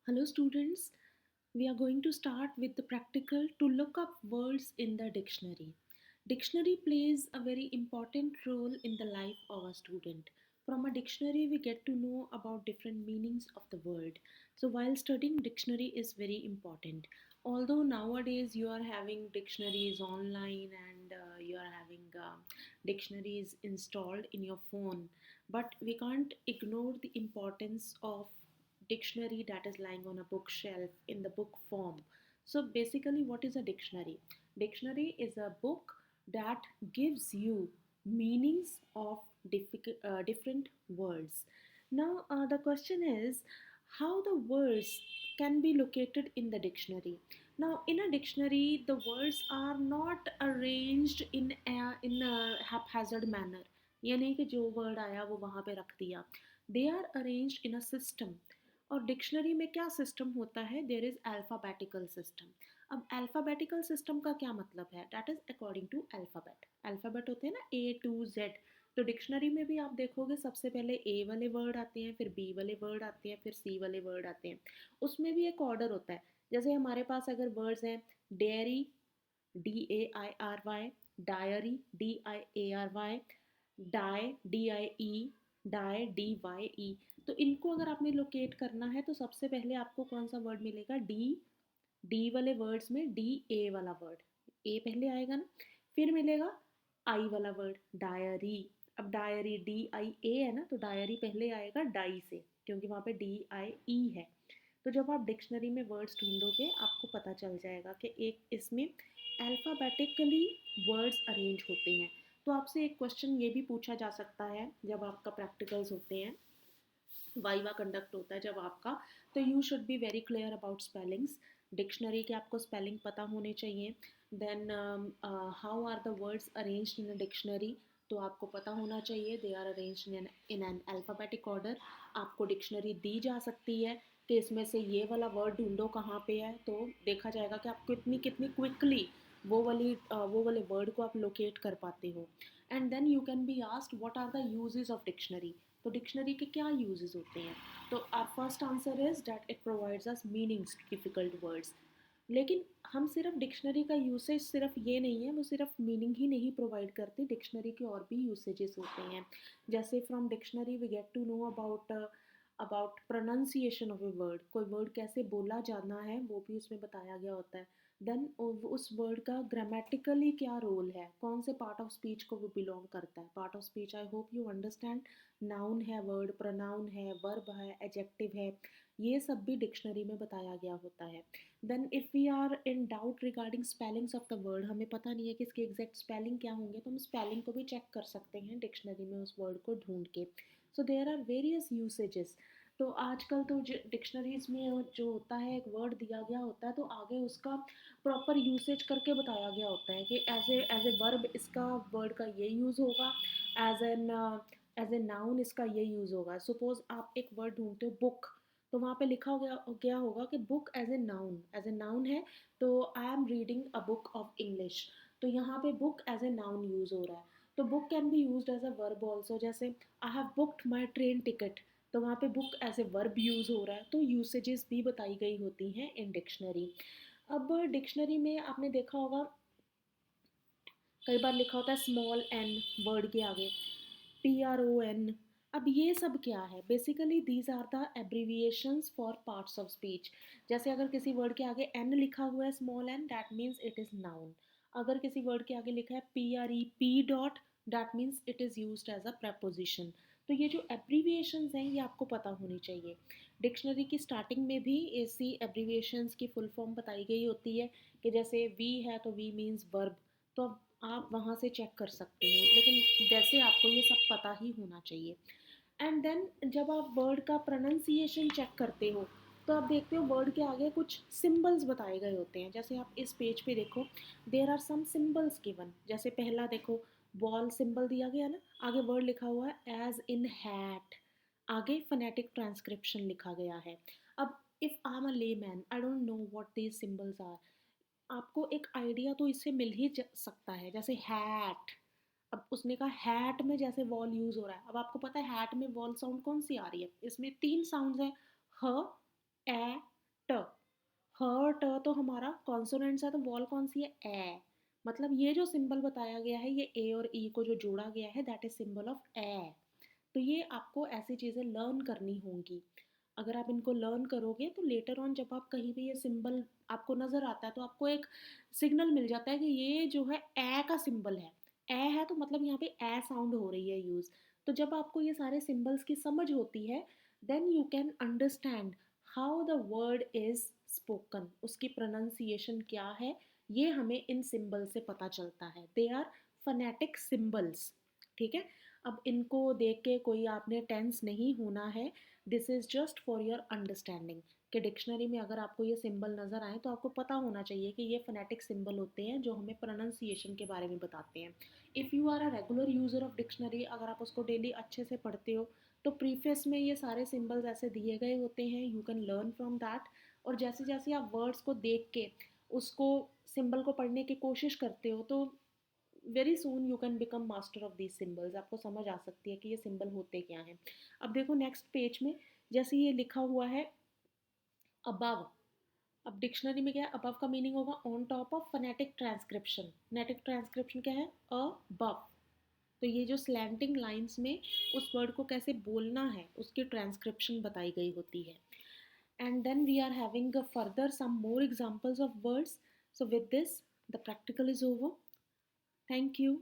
Hello, students. We are going to start with the practical to look up words in the dictionary. Dictionary plays a very important role in the life of a student. From a dictionary, we get to know about different meanings of the word. So, while studying dictionary is very important. Although nowadays you are having dictionaries online and you are having dictionaries installed in your phone, but we can't ignore the importance of dictionary that is lying on a bookshelf in the book form. So basically, what is a dictionary? Dictionary is a book that gives you meanings of different words. Now, the question is how the words can be located in the dictionary. Now, in a dictionary, the words are not arranged in a haphazard manner. ये नहीं कि जो word आया वो वहाँ पे रख दिया. They are arranged in a system. और डिक्शनरी में क्या सिस्टम होता है? There is alphabetical system. अब अल्फ़ाबेटिकल सिस्टम का क्या मतलब है? That is according to alphabet. Alphabet होते हैं ना, ए टू जेड. तो डिक्शनरी में भी आप देखोगे सबसे पहले ए वाले वर्ड आते हैं, फिर बी वाले वर्ड आते हैं, फिर सी वाले वर्ड आते हैं. उसमें भी एक ऑर्डर होता है. जैसे हमारे पास अगर वर्ड्स हैं dairy, DAIRY, diary, DIARY, DIE, DIE. तो इनको अगर आपने लोकेट करना है तो सबसे पहले आपको कौन सा वर्ड मिलेगा? डी. डी वाले वर्ड्स में DA वाला वर्ड, ए पहले आएगा ना. फिर मिलेगा आई वाला वर्ड, डायरी. अब डायरी DIA है ना, तो डायरी पहले आएगा डाई से, क्योंकि वहाँ पे DIE है. तो जब आप डिक्शनरी में वर्ड्स ढूंढोगे आपको पता चल जाएगा कि एक इसमें अल्फ़ाबेटिकली वर्ड्स अरेंज होते हैं. तो आपसे एक क्वेश्चन ये भी पूछा जा सकता है जब आपका प्रैक्टिकल्स होते हैं, वाइवा कंडक्ट होता है जब आपका, तो you should be very clear about spellings. Dictionary के आपको स्पेलिंग पता होने चाहिए. Then how are the words arranged in a dictionary, तो आपको पता होना चाहिए they are arranged in an alphabetic order. आपको डिक्शनरी दी जा सकती है कि इसमें से ये वाला वर्ड ढूंढो कहाँ पे है, तो देखा जाएगा कि आप कितनी कितनी क्विकली वो वाले वर्ड को आप लोकेट कर पाते हो. And then you can be asked what are the usages of dictionary. तो डिक्शनरी के क्या यूजेस होते हैं? तो our first answer is that it provides us meanings to difficult words. लेकिन हम सिर्फ डिक्शनरी का यूसेज सिर्फ ये नहीं है, वो सिर्फ मीनिंग ही नहीं प्रोवाइड करती, डिक्शनरी के और भी यूसेजेस होते हैं. जैसे from dictionary we get to know about pronunciation of a word. कोई वर्ड कैसे बोला जाना है वो भी उसमें बताया गया होता है. देन उस वर्ड का ग्रामेटिकली क्या रोल है, कौन से पार्ट ऑफ स्पीच को वो बिलोंग करता है. Part of speech I hope you understand. Noun है वर्ड, प्रोनाउन है, वर्ब है, एडजेक्टिव है, ये सब भी डिक्शनरी में बताया गया होता है. Then if we are in doubt regarding spellings of the word, हमें पता नहीं है कि इसके एग्जैक्ट स्पेलिंग क्या होंगे, तो हम स्पेलिंग को भी चेक कर सकते हैं डिक्शनरी में उस वर्ड को ढूंढ के. So there are various usages. तो आजकल तो डिक्शनरीज में जो होता है, एक वर्ड दिया गया होता है तो आगे उसका प्रॉपर यूसेज करके बताया गया होता है कि एज ए वर्ब इसका वर्ड का ये यूज़ होगा, as an as a noun इसका ये यूज़ होगा. सपोज आप एक वर्ड ढूंढते हो बुक, तो वहाँ पे लिखा गया होगा कि बुक एज ए नाउन है, तो I am reading a book of English. तो यहाँ पे book as a noun use हो रहा है. तो book can be use as a verb also. जैसे I have booked my train ticket, तो वहाँ पे book as a verb use हो रहा है. तो यूसेजेस भी बताई गई होती हैं इन डिक्शनरी. अब डिक्शनरी में आपने देखा होगा कई बार लिखा होता है स्मॉल एन वर्ड के आगे, PRON. अब ये सब क्या है? Basically these are the abbreviations for parts of speech. जैसे अगर किसी वर्ड के आगे एन लिखा हुआ है small n, that means it is noun. अगर किसी वर्ड के आगे लिखा है PREP dot, that means it is use as a preposition. तो ये जो एब्रीविएशंस हैं ये आपको पता होनी चाहिए. डिक्शनरी की स्टार्टिंग में भी ऐसी एब्रीविएशंस की फुल फॉर्म बताई गई होती है कि जैसे वी है तो वी मीन्स वर्ब. तो अब आप वहाँ से चेक कर सकते हैं, लेकिन वैसे आपको ये सब पता ही होना चाहिए. एंड देन जब आप वर्ड का प्रोनाउंसिएशन चेक करते हो तो आप देखते हो वर्ड के आगे कुछ सिंबल्स बताए गए होते हैं. जैसे आप इस पेज पे देखो, there are some symbols given. जैसे पहला देखो, बॉल सिंबल दिया गया ना, आगे वर्ड लिखा हुआ है एज इन हैट, आगे फोनेटिक ट्रांसक्रिप्शन लिखा गया है. अब if I am a layman, I don't know what these symbols are. आपको एक आइडिया तो इससे मिल ही सकता है. जैसे हैट, अब उसने कहा हैट में जैसे वॉल यूज हो रहा है. अब आपको पता है हैट में वॉल साउंड कौन सी आ रही है? इसमें तीन साउंड है, ह, ए, ट, ह ट तो हमारा कॉन्सोनेंट्स है, तो वॉल कौन सी है, ए। मतलब ये जो सिंबल बताया गया है, ये ए और ई को जो जोड़ा गया है, दैट इज सिंबल ऑफ ए। तो ये आपको ऐसी चीज़ें लर्न करनी होंगी। अगर आप इनको लर्न करोगे तो लेटर ऑन जब आप कहीं भी ये सिंबल आपको नज़र आता है, तो आपको एक सिग्नल मिल जाता है कि ये जो है ए का सिंबल है। ए है तो मतलब यहाँ पे ए साउंड हो रही है यूज़। तो जब आपको ये सारे सिंबल्स की समझ होती है, then you can understand how the word is spoken, उसकी प्रोनाउंसिएशन क्या है, ये हमें इन सिंबल से पता चलता है। दे आर फनेटिक सिंबल्स, ठीक है। अब इनको देख के कोई आपने टेंस नहीं होना है, this is just for your understanding. कि डिक्शनरी में अगर आपको ये सिंबल नज़र आए तो आपको पता होना चाहिए कि ये फोनेटिक सिंबल होते हैं जो हमें प्रोनाउंसिएशन के बारे में बताते हैं। If you are a regular user of dictionary, अगर आप उसको डेली अच्छे से पढ़ते हो, तो प्रीफेस में ये सारे सिंबल्स ऐसे दिए गए होते हैं, you can learn from that. और जैसे जैसे आप वर्ड्स को देख के उसको सिंबल को पढ़ने की कोशिश करते हो, तो very soon you can become master of these symbols. आपको समझ आ सकती है कि ये सिंबल होते क्या हैं। अब देखो नेक्स्ट पेज में, जैसे ये लिखा हुआ है अबव। अब डिक्शनरी में क्या है, अबव का मीनिंग होगा on top of, phonetic transcription, phonetic transcription क्या है, अबव। तो ये जो स्लैंटिंग लाइंस में उस वर्ड को कैसे बोलना है उसकी ट्रांसक्रिप्शन बताई गई होती है। And then we are having further some more examples of words. So with this the practical is over. Thank you.